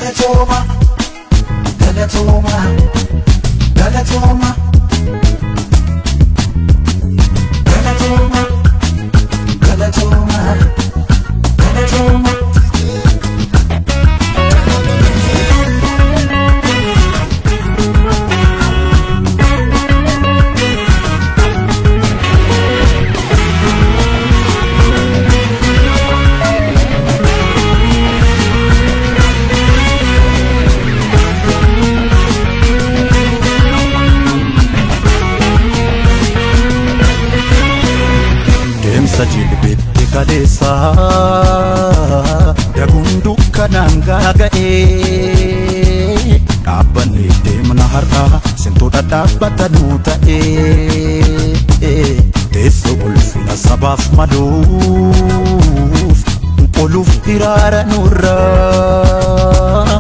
Galatoma, Galatoma, Galatoma, Galatoma, Galatoma, Galatoma. Deemsa jilbiibbbii Kaleessaa Daguun Dukkanaan Gaa'ee dhaabbannee Deemna har'aa isintu dhadhaabbata nuu ta'ee teessoo ulfina sabaaf maluuf oluuf hiraara nurraa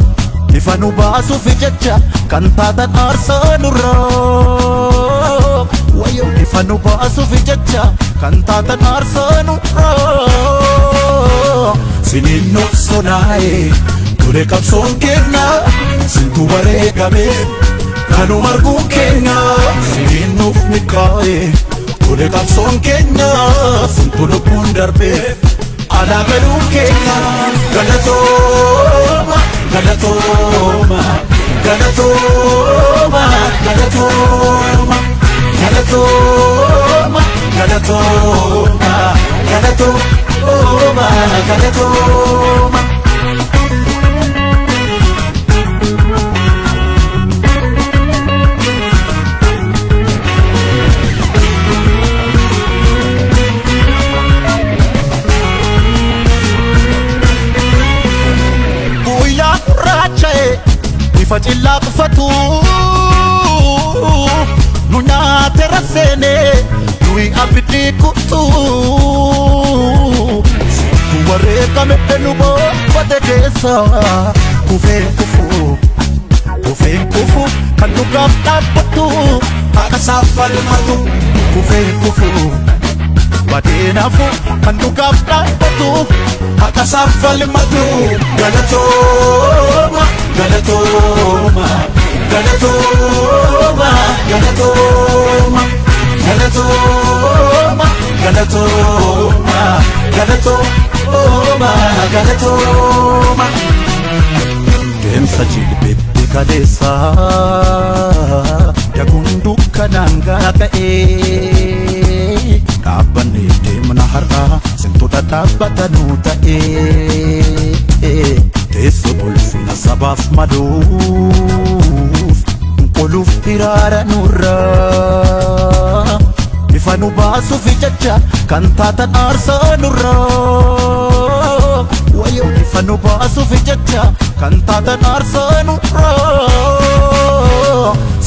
ifa nu baasuuf jecha kan taatan aarsaa nurraa wayo ifa nu baasuuf jecha kan taatan aarsaa nurraa siniin noqsonaa'ee ture qabsoon keenya isintu bareegame kanuu marguun keenya siniin nuuf milkaa'ee ture qabsoon keenya isintu lubbuun darbee alaa galuun keenya galatooma galatooma galatooma galatooma galatooma galatooma galatooma galatooma. Facilla qufatu nu nyaate raseene nuyi abiddi kutu nu wareegame nu bobbate keessa kufeen kufu kan dhugaaf dhaabbatu haqa saffalmatu kufeen kufu badeenafu kan dhugaaf dhaabbatu haqa saffalmatu galatooma Galatoma, Galatoma, Galatoma, Galatoma, Galatoma, Galatoma, Galatoma. Deemsa jilbiibbbii Kaleessaa Daguun Dukkanaan Gaa'ee dhaabbannee Deemna har'aa isintu dhadhaabbata nuu ta'ee teessoo ulfina sabaaf maluuf oluuf hiraara nurraa ifa nu baasuuf jecha kan taatan aarsaa nurraa wayo ifa nu baasuuf jecha kan taatan aarsaa nurraa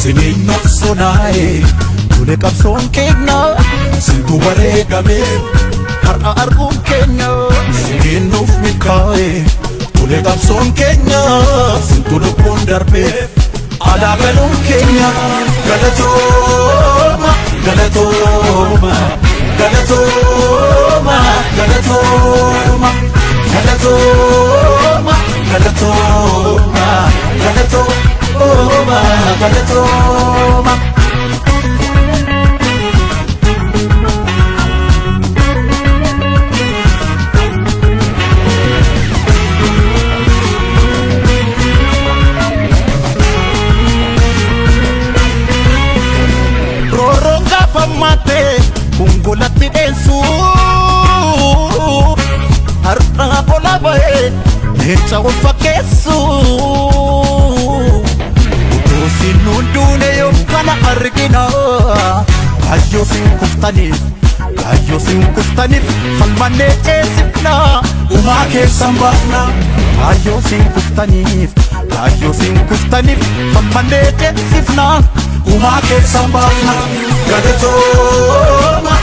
siniin noqsonaa'ee ture qabsoon keenya isintu bareegame har'a arguun keenya siniin nuuf milkaa'ee ture qabsoon keenya isintu lubbuun darbee alaa galuun keenya galatooma galatooma galatooma galatooma galatooma galatooma galatooma galatooma. Kungulatti deensu har'a bola ba'ee leenca of fakkeessu utuu sinuun duune yoo kana argina kaayyoo sin kuftaniif falmannee ceesifna umaa keessan baafna kaayyoo sin kuftaniif falmannee ceesifna umaa keessan baafna galatooma